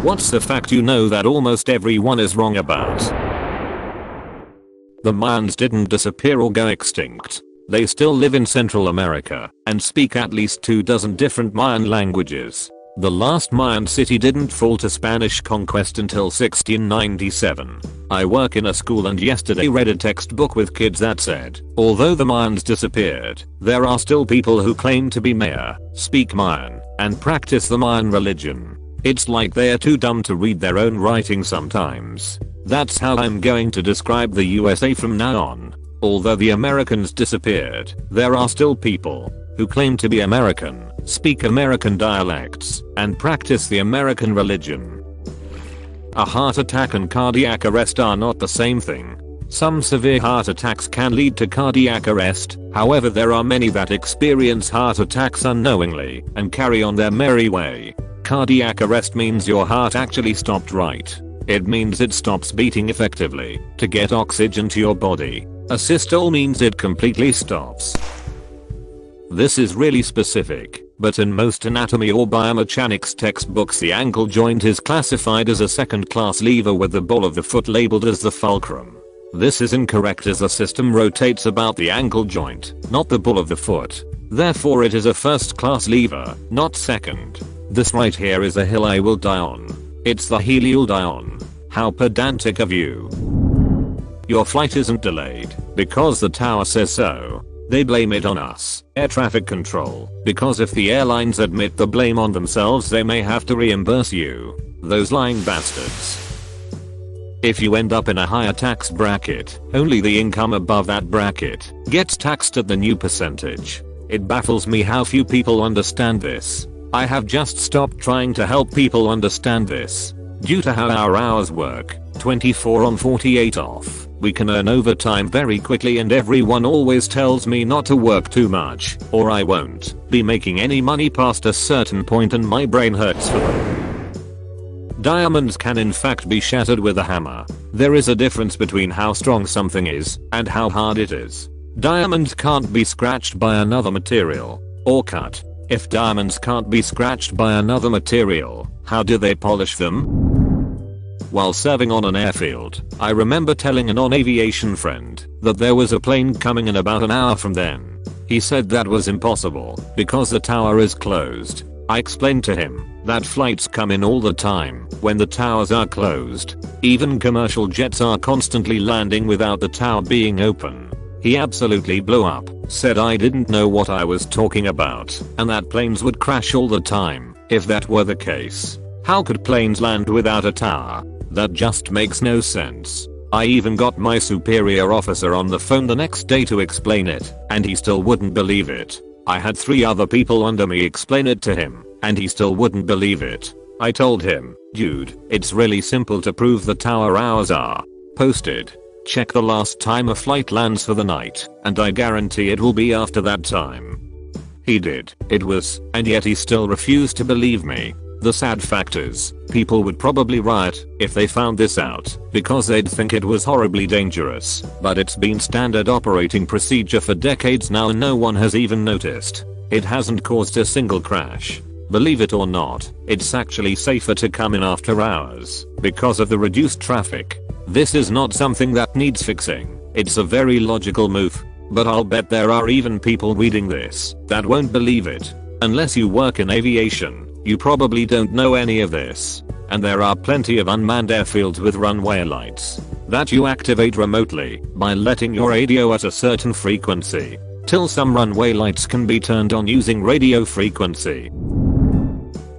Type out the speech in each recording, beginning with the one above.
What's the fact you know that almost everyone is wrong about? The Mayans didn't disappear or go extinct. They still live in Central America and speak at least 24 different Mayan languages. The last Mayan city didn't fall to Spanish conquest until 1697. I work in a school and yesterday read a textbook with kids that said, although the Mayans disappeared, there are still people who claim to be Maya, speak Mayan, and practice the Mayan religion. It's like they're too dumb to read their own writing sometimes. That's how I'm going to describe the USA from now on. Although the Americans disappeared, there are still people who claim to be American, speak American dialects, and practice the American religion. A heart attack and cardiac arrest are not the same thing. Some severe heart attacks can lead to cardiac arrest, however there are many that experience heart attacks unknowingly and carry on their merry way. Cardiac arrest means your heart actually stopped right. It means it stops beating effectively to get oxygen to your body. Asystole means it completely stops. This is really specific, but in most anatomy or biomechanics textbooks the ankle joint is classified as a second-class lever with the ball of the foot labeled as the fulcrum. This is incorrect as the system rotates about the ankle joint, not the ball of the foot. Therefore it is a first-class lever, not second. This right here is a hill I will die on. It's the hill you'll die on. How pedantic of you. Your flight isn't delayed because the tower says so. They blame it on us, air traffic control, because if the airlines admit the blame on themselves they may have to reimburse you. Those lying bastards. If you end up in a higher tax bracket, only the income above that bracket gets taxed at the new percentage. It baffles me how few people understand this. I have just stopped trying to help people understand this. Due to how our hours work, 24 on 48 off, we can earn overtime very quickly and everyone always tells me not to work too much or I won't be making any money past a certain point and my brain hurts for them. Diamonds can in fact be shattered with a hammer. There is a difference between how strong something is and how hard it is. Diamonds can't be scratched by another material or cut. If diamonds can't be scratched by another material, how do they polish them? While serving on an airfield, I remember telling a non-aviation friend that there was a plane coming in about an hour from then. He said that was impossible because the tower is closed. I explained to him that flights come in all the time when the towers are closed. Even commercial jets are constantly landing without the tower being open. He absolutely blew up, said I didn't know what I was talking about, and that planes would crash all the time if that were the case. How could planes land without a tower? That just makes no sense. I even got my superior officer on the phone the next day to explain it, and he still wouldn't believe it. I had 3 other people under me explain it to him, and he still wouldn't believe it. I told him, dude, it's really simple to prove the tower hours are posted. Check the last time a flight lands for the night, and I guarantee it will be after that time. He did, it was, and yet he still refused to believe me. The sad fact is, people would probably riot if they found this out, because they'd think it was horribly dangerous, but it's been standard operating procedure for decades now and no one has even noticed. It hasn't caused a single crash. Believe it or not, it's actually safer to come in after hours, because of the reduced traffic. This is not something that needs fixing, it's a very logical move, but I'll bet there are even people reading this that won't believe it. Unless you work in aviation, you probably don't know any of this, and there are plenty of unmanned airfields with runway lights that you activate remotely by letting your radio at a certain frequency, till some runway lights can be turned on using radio frequency.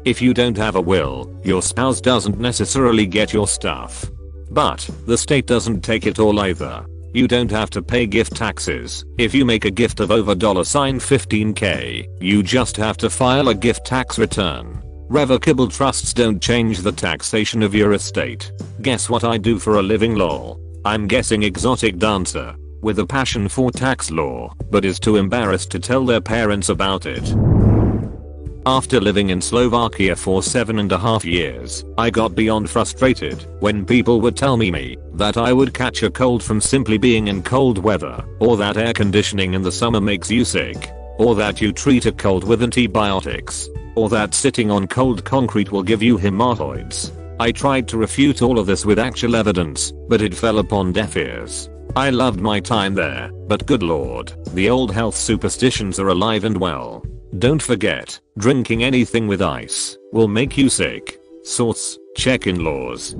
If you don't have a will, your spouse doesn't necessarily get your stuff. But the state doesn't take it all either. You don't have to pay gift taxes if you make a gift of over $15k. You just have to file a gift tax return. Revocable trusts don't change the taxation of your estate. Guess what I do for a living? Lol. I'm guessing exotic dancer with a passion for tax law, but is too embarrassed to tell their parents about it. After living in Slovakia for 7.5 years, I got beyond frustrated when people would tell me that I would catch a cold from simply being in cold weather, or that air conditioning in the summer makes you sick, or that you treat a cold with antibiotics, or that sitting on cold concrete will give you hemorrhoids. I tried to refute all of this with actual evidence, but it fell upon deaf ears. I loved my time there, but good lord, the old health superstitions are alive and well. Don't forget, drinking anything with ice will make you sick. Source, check in laws.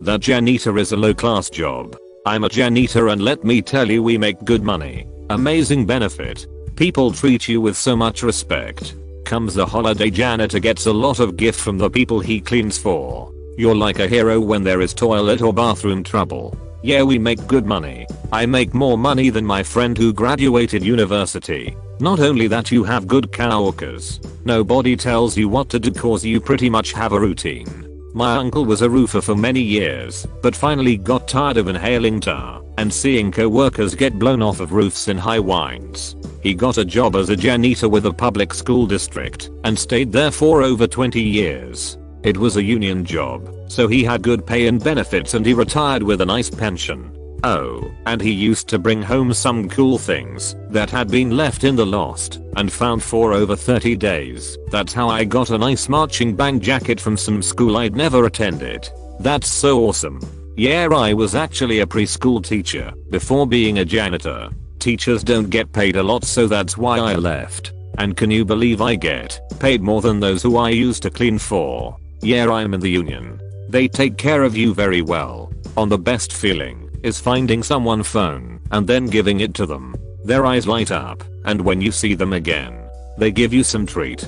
That janitor is a low class job. I'm a janitor and let me tell you we make good money. Amazing benefit. People treat you with so much respect. Comes the holiday, janitor gets a lot of gift from the people he cleans for. You're like a hero when there is toilet or bathroom trouble. Yeah, we make good money. I make more money than my friend who graduated university. Not only that, you have good coworkers. Nobody tells you what to do cause you pretty much have a routine. My uncle was a roofer for many years, but finally got tired of inhaling tar and seeing co-workers get blown off of roofs in high winds. He got a job as a janitor with a public school district and stayed there for over 20 years. It was a union job, so he had good pay and benefits and he retired with a nice pension. Oh, and he used to bring home some cool things that had been left in the lost and found for over 30 days. That's how I got a nice marching band jacket from some school I'd never attended. That's so awesome. Yeah, I was actually a preschool teacher before being a janitor. Teachers don't get paid a lot, so that's why I left. And can you believe I get paid more than those who I used to clean for? Yeah, I'm in the union. They take care of you very well. On the best feeling is finding someone's phone and then giving it to them. Their eyes light up, and when you see them again, they give you some treat.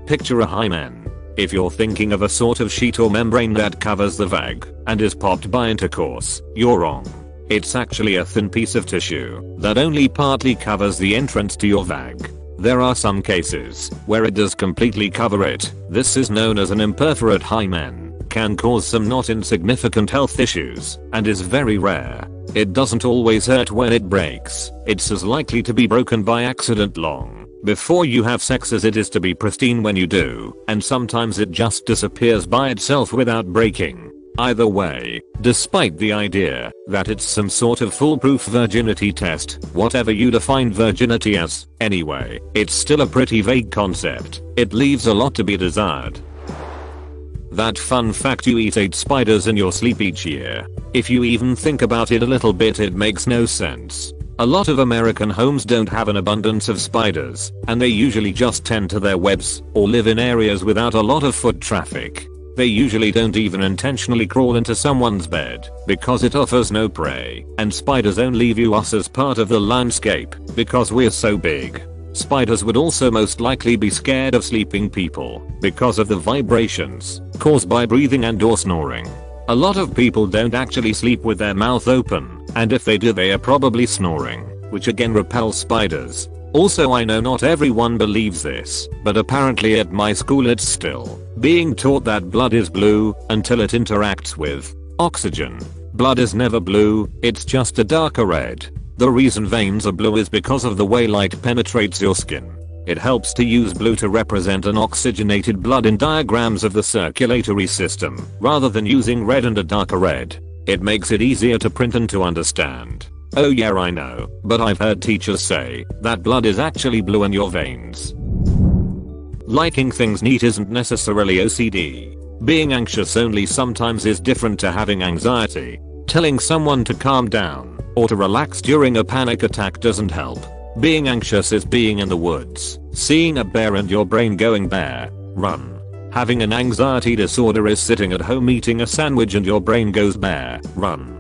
Picture a hymen. If you're thinking of a sort of sheet or membrane that covers the vag and is popped by intercourse, you're wrong. It's actually a thin piece of tissue that only partly covers the entrance to your vag. There are some cases where it does completely cover it. This is known as an imperforate hymen. Can cause some not insignificant health issues and is very rare. It doesn't always hurt when it breaks. It's as likely to be broken by accident long before you have sex as it is to be pristine when you do, and sometimes it just disappears by itself without breaking. Either way, despite the idea that it's some sort of foolproof virginity test, whatever you define virginity as, anyway, it's still a pretty vague concept. It leaves a lot to be desired. That fun fact, you eat 8 spiders in your sleep each year. If you even think about it a little bit, it makes no sense. A lot of American homes don't have an abundance of spiders, and they usually just tend to their webs or live in areas without a lot of foot traffic. They usually don't even intentionally crawl into someone's bed because it offers no prey, and spiders only view us as part of the landscape because we're so big. Spiders would also most likely be scared of sleeping people because of the vibrations caused by breathing and or snoring. A lot of people don't actually sleep with their mouth open, and if they do, they are probably snoring, which again repels spiders. Also, I know not everyone believes this, but apparently at my school it's still being taught that blood is blue until it interacts with oxygen. Blood is never blue, it's just a darker red. The reason veins are blue is because of the way light penetrates your skin. It helps to use blue to represent an oxygenated blood in diagrams of the circulatory system, rather than using red and a darker red. It makes it easier to print and to understand. Oh yeah, I know, but I've heard teachers say that blood is actually blue in your veins. Liking things neat isn't necessarily OCD. Being anxious only sometimes is different to having anxiety. Telling someone to calm down or to relax during a panic attack doesn't help. Being anxious is being in the woods, seeing a bear and your brain going bear, run. Having an anxiety disorder is sitting at home eating a sandwich and your brain goes bear, run.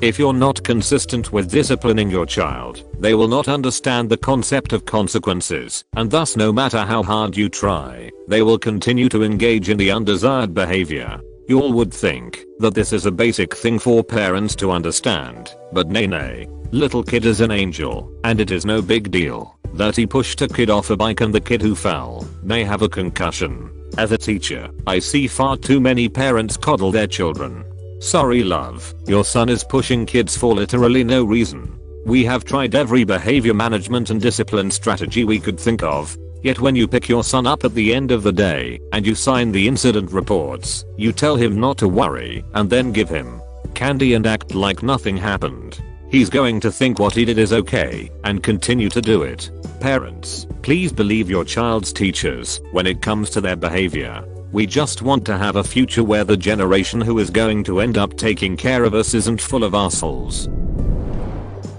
If you're not consistent with disciplining your child, they will not understand the concept of consequences, and thus no matter how hard you try, they will continue to engage in the undesired behavior. You all would think that this is a basic thing for parents to understand, but nay. Little kid is an angel, and it is no big deal that he pushed a kid off a bike and the kid who fell may have a concussion. As a teacher, I see far too many parents coddle their children. Sorry love, your son is pushing kids for literally no reason. We have tried every behavior management and discipline strategy we could think of. Yet when you pick your son up at the end of the day and you sign the incident reports, you tell him not to worry and then give him candy and act like nothing happened. He's going to think what he did is okay and continue to do it. Parents, please believe your child's teachers when it comes to their behavior. We just want to have a future where the generation who is going to end up taking care of us isn't full of assholes.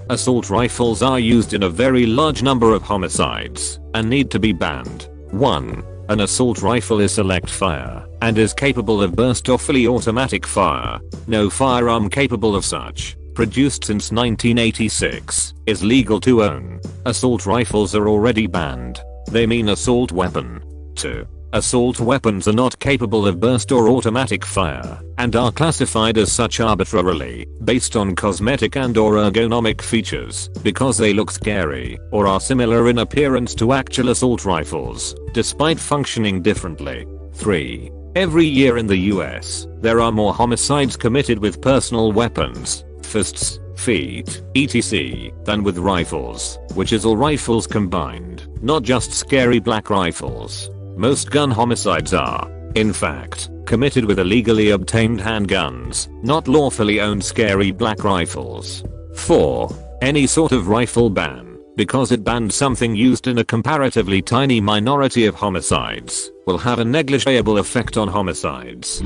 Assault rifles are used in a very large number of homicides and need to be banned. 1. An assault rifle is select fire and is capable of burst or fully automatic fire. No firearm capable of such, produced since 1986, is legal to own. Assault rifles are already banned. They mean assault weapon. 2. Assault weapons are not capable of burst or automatic fire and are classified as such arbitrarily based on cosmetic and/or ergonomic features because they look scary or are similar in appearance to actual assault rifles, despite functioning differently. 3. Every year in the US, there are more homicides committed with personal weapons, fists, feet, etc., than with rifles, which is all rifles combined, not just scary black rifles. Most gun homicides are, in fact, committed with illegally obtained handguns, not lawfully owned scary black rifles. 4. Any sort of rifle ban, because it bans something used in a comparatively tiny minority of homicides, will have a negligible effect on homicides.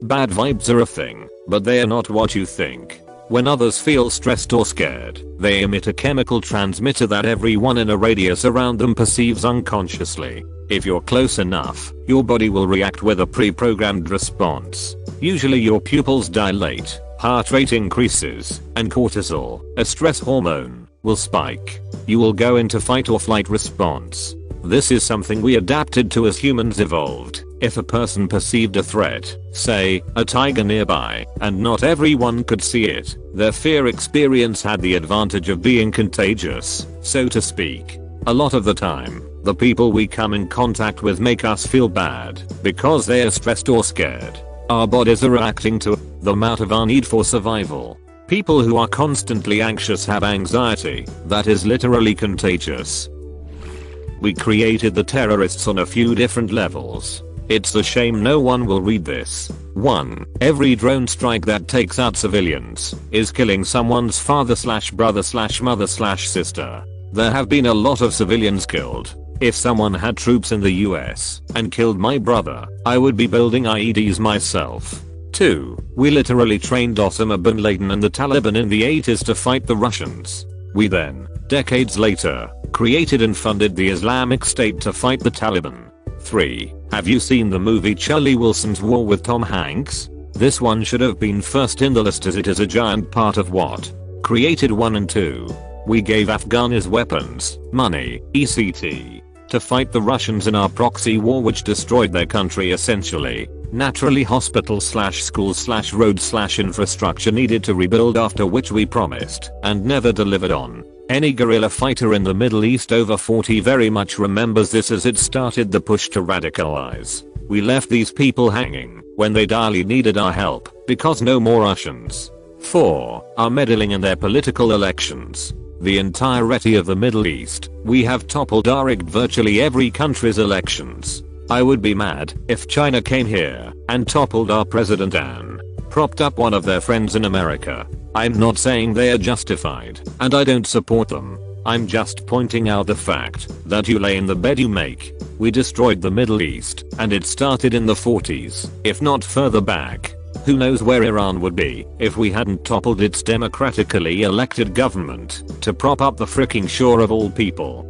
Bad vibes are a thing, but they are not what you think. When others feel stressed or scared, they emit a chemical transmitter that everyone in a radius around them perceives unconsciously. If you're close enough, your body will react with a pre-programmed response. Usually your pupils dilate, heart rate increases, and cortisol, a stress hormone, will spike. You will go into fight or flight response. This is something we adapted to as humans evolved. If a person perceived a threat, say, a tiger nearby, and not everyone could see it, their fear experience had the advantage of being contagious, so to speak. A lot of the time, the people we come in contact with make us feel bad because they are stressed or scared. Our bodies are reacting to the amount of our need for survival. People who are constantly anxious have anxiety that is literally contagious. We created the terrorists on a few different levels. It's a shame no one will read this. 1. Every drone strike that takes out civilians is killing someone's father/brother/mother/sister. There have been a lot of civilians killed. If someone had troops in the US and killed my brother, I would be building IEDs myself. 2. We literally trained Osama bin Laden and the Taliban in the 80s to fight the Russians. We then, decades later, created and funded the Islamic State to fight the Taliban. 3. Have you seen the movie Charlie Wilson's War with Tom Hanks? This one should have been first in the list as it is a giant part of what created 1 and 2. We gave Afghanis weapons, money, etc. to fight the Russians in our proxy war which destroyed their country essentially. Naturally hospitals/schools/roads/infrastructure needed to rebuild, after which we promised and never delivered on. Any guerrilla fighter in the Middle East over 40 very much remembers this as it started the push to radicalize. We left these people hanging when they direly needed our help because no more Russians. 4. Are meddling in their political elections. The entirety of the Middle East, we have toppled or rigged virtually every country's elections. I would be mad if China came here and toppled our president and propped up one of their friends in America. I'm not saying they are justified, and I don't support them. I'm just pointing out the fact that you lay in the bed you make. We destroyed the Middle East, and it started in the 40s, if not further back. Who knows where Iran would be if we hadn't toppled its democratically elected government to prop up the fricking Shah of all people.